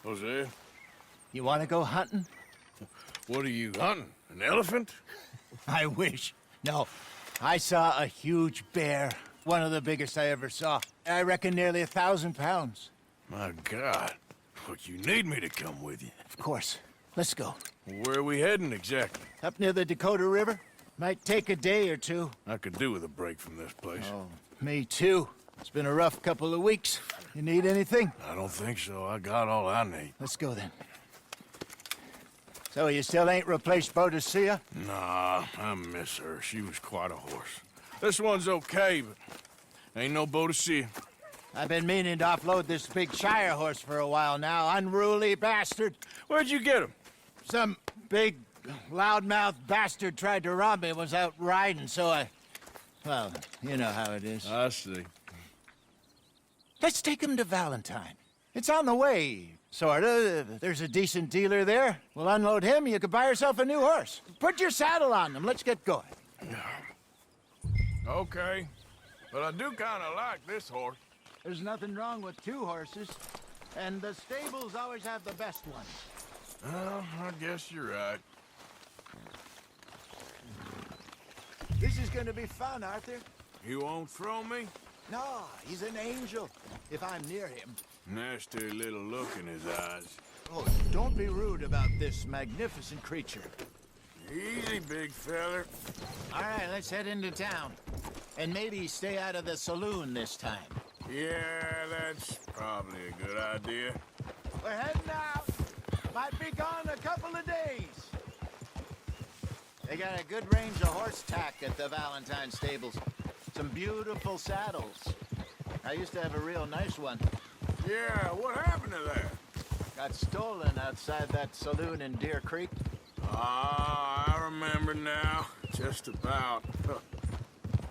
Jose, You want to go hunting? what are you hunting? An elephant? I wish. No, I saw a huge bear. One of the biggest I ever saw. I reckon nearly 1,000 pounds. My God. But you need me to come with you. Of course. Let's go. Where are we heading exactly? Up near the Dakota River. Might take a day or two. I could do with a break from this place. Oh, me too. It's been a rough couple of weeks. You need anything? I don't think so. I got all I need. Let's go then. So you still ain't replaced Boadicea? Nah, I miss her. She was quite a horse. This one's okay, but ain't no Boadicea. I've been meaning to offload this big Shire horse for a while now. Unruly bastard. Where'd you get him? Some big, loudmouth bastard tried to rob me and was out riding, so I... Well, you know how it is. I see. Let's take him to Valentine. It's on the way, sorta. There's a decent dealer there. We'll unload him, you could buy yourself a new horse. Put your saddle on him, let's get going. Okay. But I do kind of like this horse. There's nothing wrong with two horses, and the stables always have the best ones. Well, I guess you're right. This is gonna be fun, Arthur. You won't throw me? No, he's an angel, if I'm near him. Nasty little look in his eyes. Oh, don't be rude about this magnificent creature. Easy, big feller. All right, let's head into town. And maybe stay out of the saloon this time. Yeah, that's probably a good idea. We're heading out. Might be gone a couple of days. They got a good range of horse tack at the Valentine stables. Some beautiful saddles. I used to have a real nice one. Yeah, what happened to that? Got stolen outside that saloon in Deer Creek. Ah, I remember now. Just about.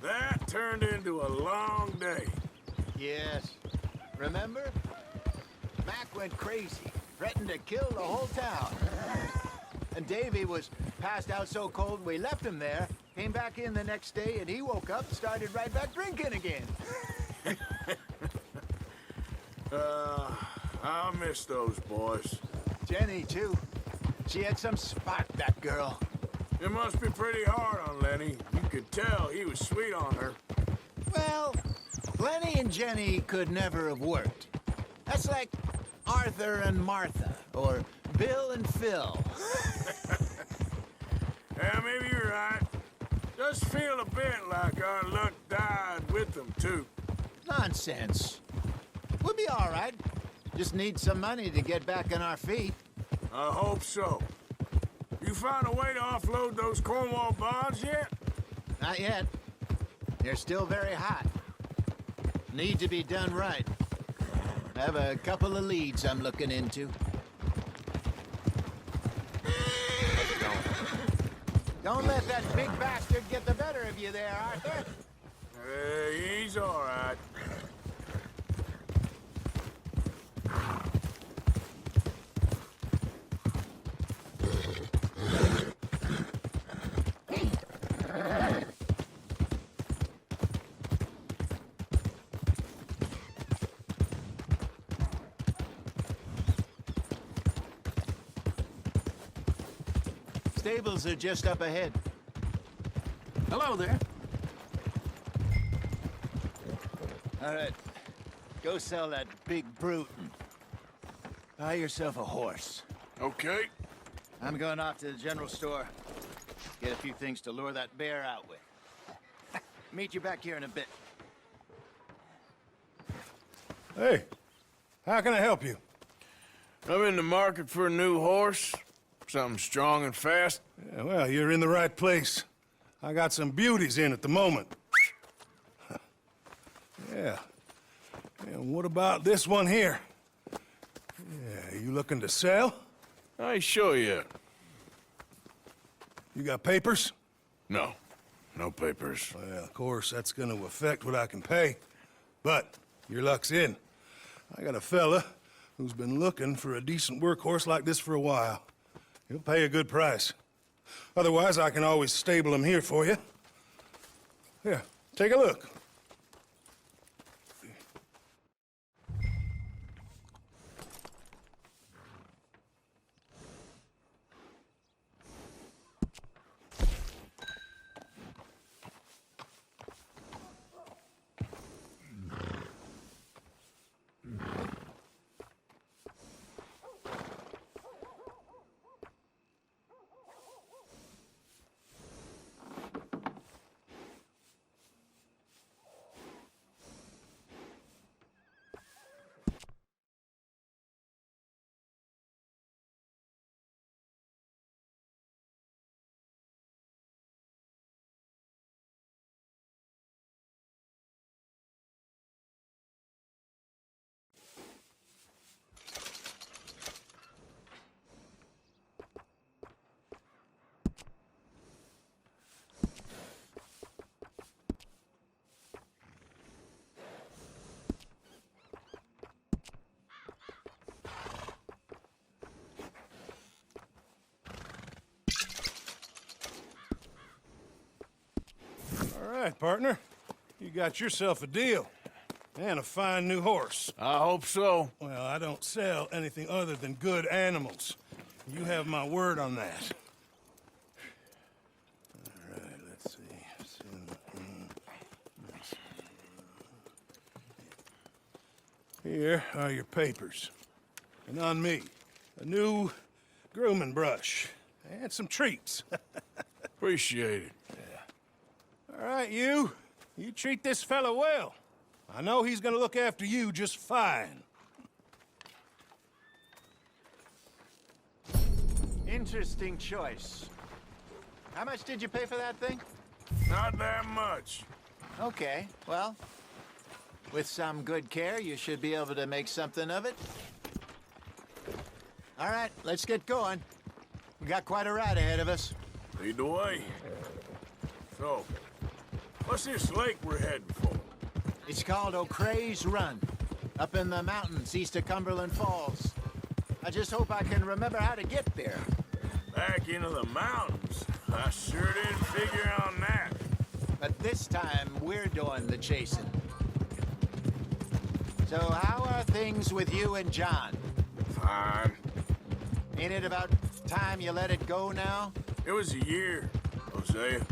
That turned into a long day. Yes. Remember? Mac went crazy, threatened to kill the whole town. And Davy was passed out so cold we left him there, came back in the next day, and he woke up and started right back drinking again. I'll miss those boys. Jenny, too. She had some spot, that girl. It must be pretty hard on Lenny. You could tell he was sweet on her. Well, Lenny and Jenny could never have worked. That's like Arthur and Martha, or Bill and Phil. Yeah, maybe you're right. Just feel a bit like our luck died with them, too. Nonsense. We'll be all right. Just need some money to get back on our feet. I hope so. You found a way to offload those Cornwall bonds yet? Not yet. They're still very hot. Need to be done right. I have a couple of leads I'm looking into. Don't let that big bastard get the better of you there, Arthur. He's all right. Stables are just up ahead. Hello there. All right. Go sell that big brute and buy yourself a horse. Okay. I'm going off to the general store. Get a few things to lure that bear out with. Meet you back here in a bit. Hey, how can I help you? I'm in the market for a new horse. Something strong and fast. Yeah, well, you're in the right place. I got some beauties in at the moment. Yeah. And what about this one here? Yeah, you looking to sell? I ain't sure yet. You got papers? No. No papers. Well, of course, that's gonna affect what I can pay. But your luck's in. I got a fella who's been looking for a decent workhorse like this for a while. He'll pay a good price. Otherwise, I can always stable him here for you. Here, take a look. right, partner. You got yourself a deal. And a fine new horse. I hope so. Well, I don't sell anything other than good animals. You have my word on that. All right, let's see. Here are your papers. And on me, a new grooming brush and some treats. Appreciate it. All right, you treat this fella well. I know he's gonna look after you just fine. Interesting choice. How much did you pay for that thing? Not that much. Okay, well, with some good care, you should be able to make something of it. All right, let's get going. We got quite a ride ahead of us. Lead the way. So, what's this lake we're heading for? It's called O'Creagh's Run, up in the mountains east of Cumberland Falls. I just hope I can remember how to get there. Back into the mountains? I sure didn't figure on that. But this time, we're doing the chasing. So how are things with you and John? Fine. Ain't it about time you let it go now? It was a year, Hosea.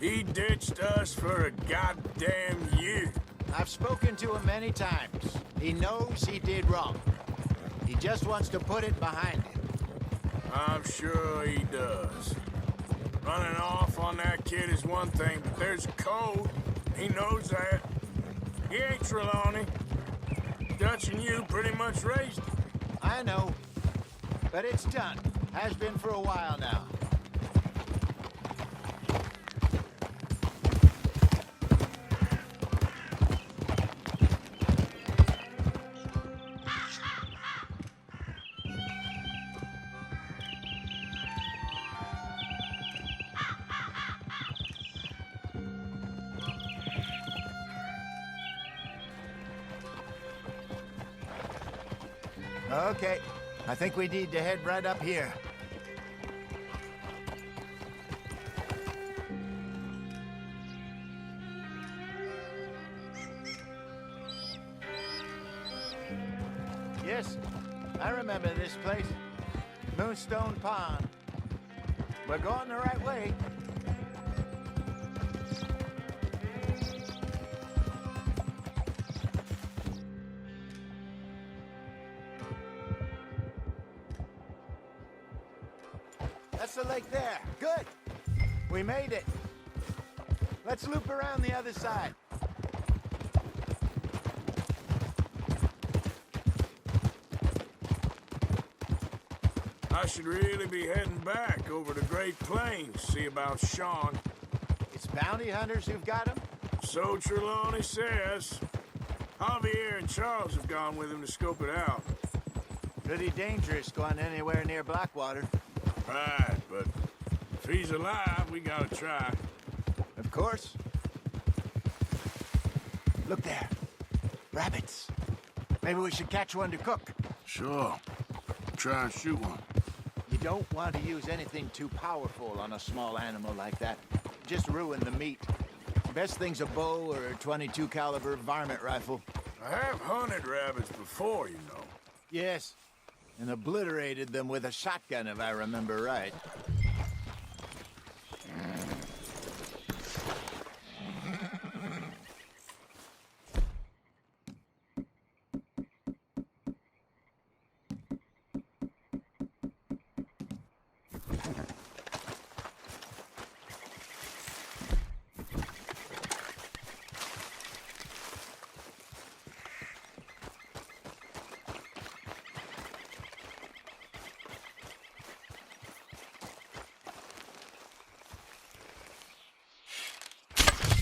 He ditched us for a goddamn year. I've spoken to him many times. He knows he did wrong. He just wants to put it behind him. I'm sure he does. Running off on that kid is one thing, but there's a code. He knows that. He ain't Trelawney. Dutch and you pretty much raised him. I know. But it's done. Has been for a while now. Okay, I think we need to head right up here. Yes, I remember this place. Moonstone Pond. We're going the right way. That's the lake there. Good. We made it. Let's loop around the other side. I should really be heading back over the Great Plains, see about Sean. It's bounty hunters who've got him? So Trelawney says. Javier and Charles have gone with him to scope it out. Pretty dangerous going anywhere near Blackwater. Right, but if he's alive, we gotta try. Of course. Look there. Rabbits. Maybe we should catch one to cook. Sure. Try and shoot one. You don't want to use anything too powerful on a small animal like that. Just ruin the meat. Best thing's a bow or a .22 caliber varmint rifle. I have hunted rabbits before, you know. Yes, and obliterated them with a shotgun, if I remember right.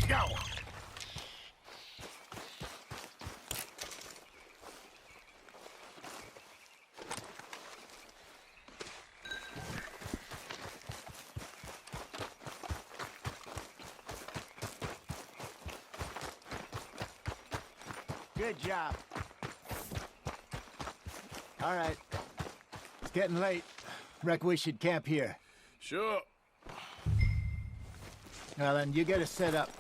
Go! Good job. All right. It's getting late. Reckon we should camp here. Sure. Well, then you get us set up.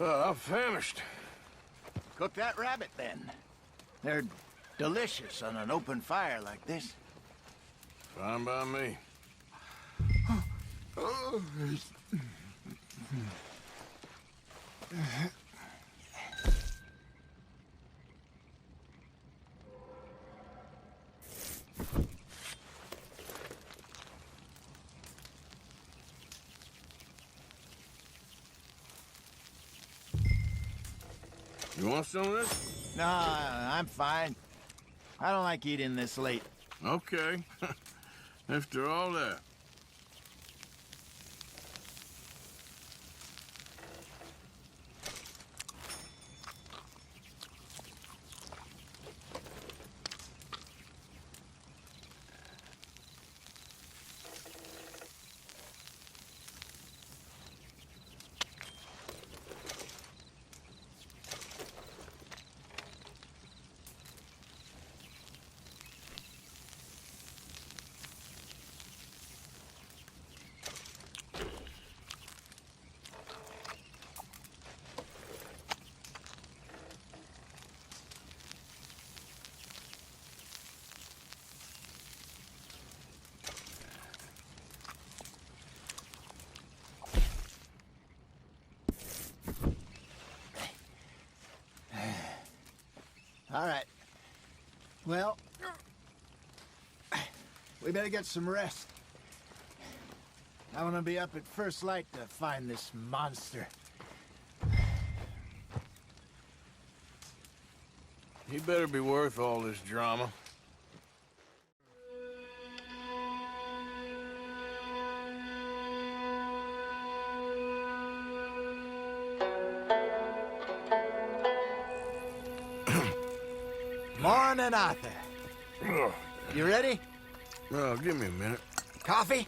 I'm famished. Cook that rabbit, then. They're delicious on an open fire like this. Fine by me. You want some of this? No, I'm fine. I don't like eating this late. Okay. After all that. All right. Well, we better get some rest. I want to be up at first light to find this monster. He better be worth all this drama. Morning, Arthur. You ready? Well, give me a minute. Coffee?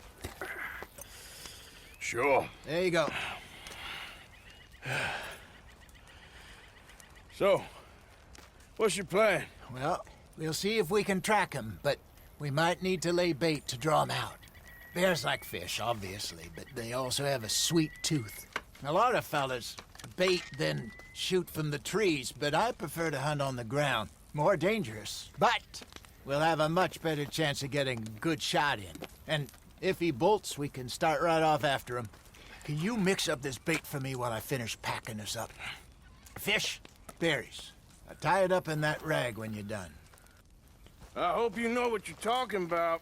Sure. There you go. So, what's your plan? Well, we'll see if we can track him, but we might need to lay bait to draw him out. Bears like fish, obviously, but they also have a sweet tooth. A lot of fellas bait, then shoot from the trees, but I prefer to hunt on the ground. More dangerous, but we'll have a much better chance of getting a good shot in. And if he bolts, we can start right off after him. Can you mix up this bait for me while I finish packing this up? Fish, berries. I'll tie it up in that rag when you're done. I hope you know what you're talking about.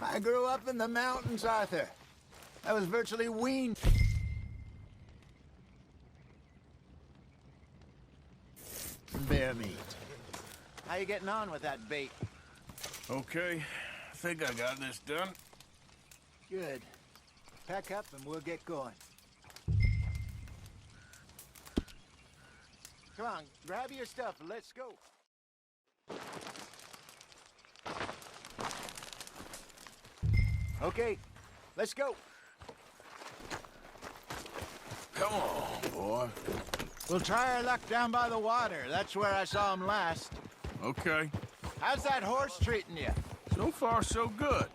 I grew up in the mountains, Arthur. I was virtually weaned. Bear meat. How you getting on with that bait? Okay, I think I got this done. Good. Pack up and we'll get going. Come on, grab your stuff and let's go. Okay, let's go. Come on, boy. We'll try our luck down by the water. That's where I saw him last. Okay. How's that horse treating you? So far, so good.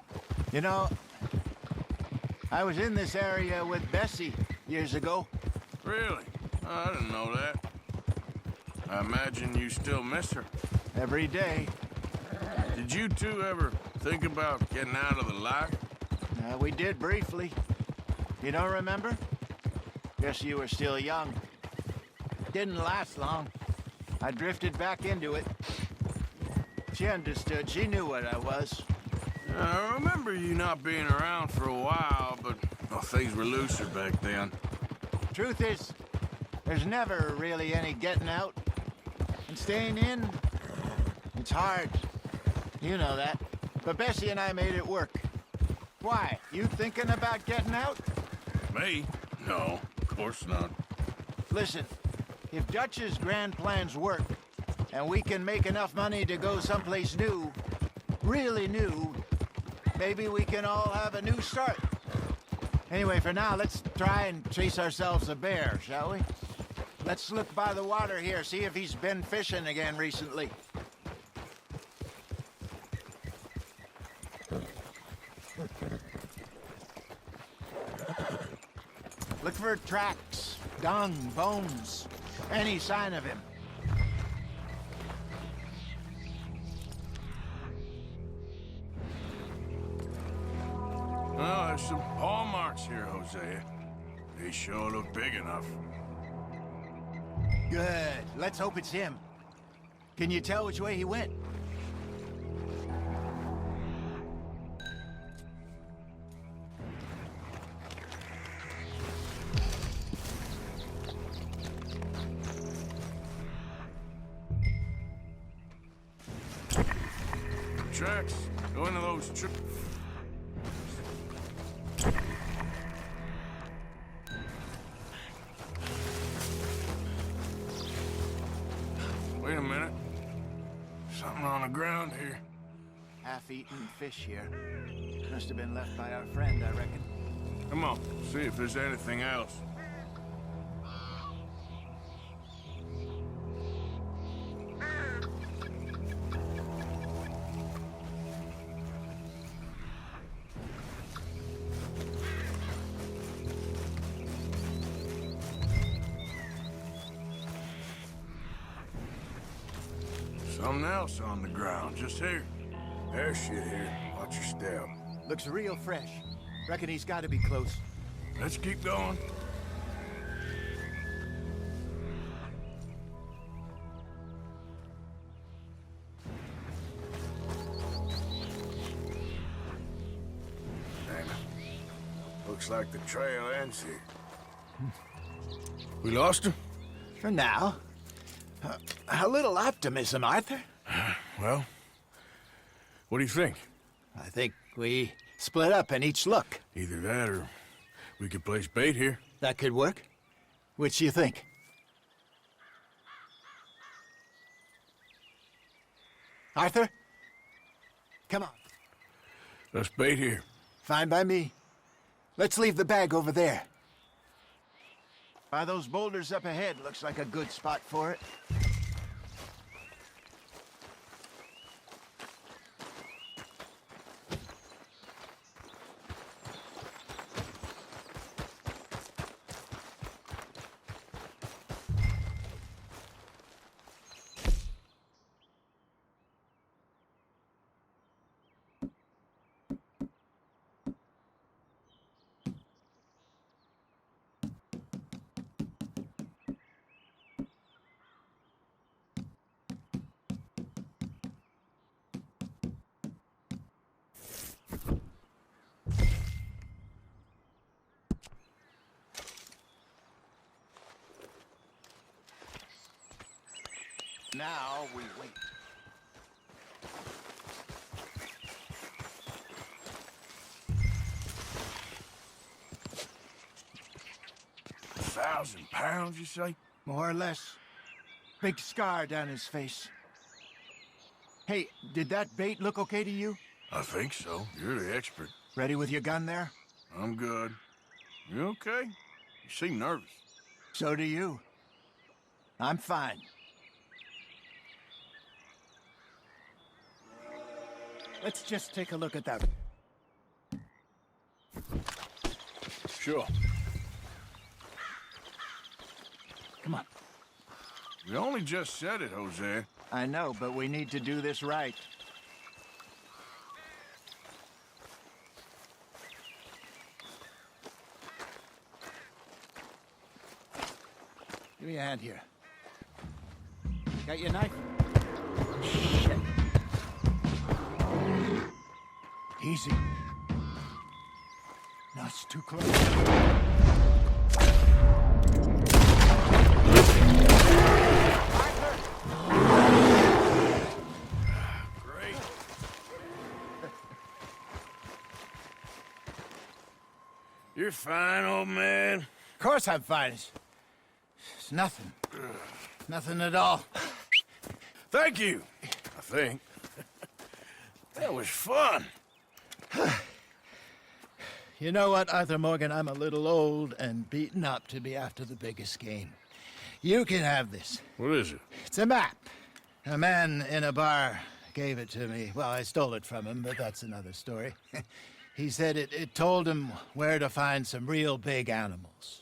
You know, I was in this area with Bessie years ago. Really? I didn't know that. I imagine you still miss her. Every day. Did you two ever think about getting out of the life? We did briefly. You don't remember? Guess you were still young. Didn't last long. I drifted back into it. She understood. She knew what I was. I remember you not being around for a while, but well, things were looser back then. Truth is, there's never really any getting out. And staying in, it's hard. You know that. But Bessie and I made it work. Why? You thinking about getting out? Me? No, of course not. Listen, if Dutch's grand plans work, and we can make enough money to go someplace new, really new, maybe we can all have a new start. Anyway, for now, let's try and chase ourselves a bear, shall we? Let's look by the water here, see if he's been fishing again recently. Look for tracks, dung, bones, any sign of him. Oh, there's some paw marks here, Hosea. They sure look big enough. Good. Let's hope it's him. Can you tell which way he went? Tracks. Go into those Wait a minute. Something on the ground here. Half-eaten fish here. Must have been left by our friend, I reckon. Come on, see if there's anything else. Something else on the ground, just here. There's shit here. Watch your step. Looks real fresh. Reckon he's got to be close. Let's keep going. Damn it. Looks like the trail ends here. We lost him? For now. A little optimism, Arthur. Well, what do you think? I think we split up and each look. Either that or we could place bait here. That could work. Which do you think? Arthur? Come on. Let's bait here. Fine by me. Let's leave the bag over there. By those boulders up ahead, looks like a good spot for it. Now we wait. £1,000, you say? More or less. Big scar down his face. Hey, did that bait look okay to you? I think so. You're the expert. Ready with your gun there? I'm good. You okay? You seem nervous. So do you. I'm fine. Let's just take a look at that. Sure. Come on. We only just said it, Jose. I know, but we need to do this right. Give me a hand here. Got your knife? Shit. Easy. No, it's too close. Great. You're fine, old man. Of course I'm fine. It's nothing. Nothing at all. Thank you, I think. That was fun. You know what, Arthur Morgan? I'm a little old and beaten up to be after the biggest game. You can have this. What is it? It's a map. A man in a bar gave it to me. Well, I stole it from him, but that's another story. He said it told him where to find some real big animals.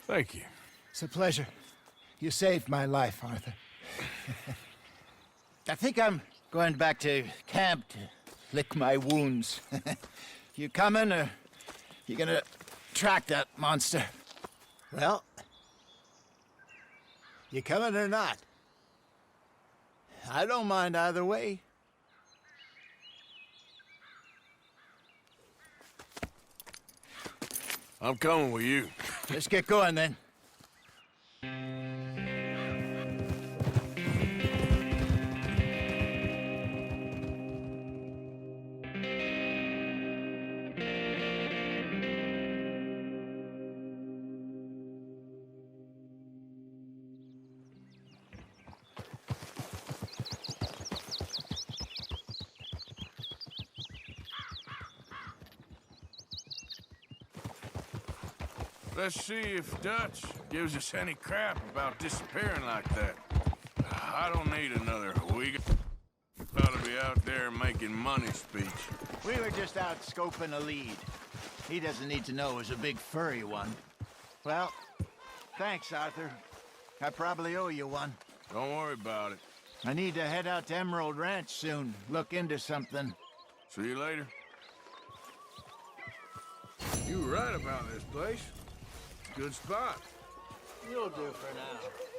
Thank you. It's a pleasure. You saved my life, Arthur. I think I'm going back to camp to lick my wounds. You coming, or you gonna track that monster? Well, you coming or not? I don't mind either way. I'm coming with you. Let's get going then. Let's see if Dutch gives us any crap about disappearing like that. I don't need another week. Ought to be out there making money speech. We were just out scoping a lead. He doesn't need to know it was a big furry one. Well, thanks, Arthur. I probably owe you one. Don't worry about it. I need to head out to Emerald Ranch soon. Look into something. See you later. You were right about this place. Good spot. You'll do for now.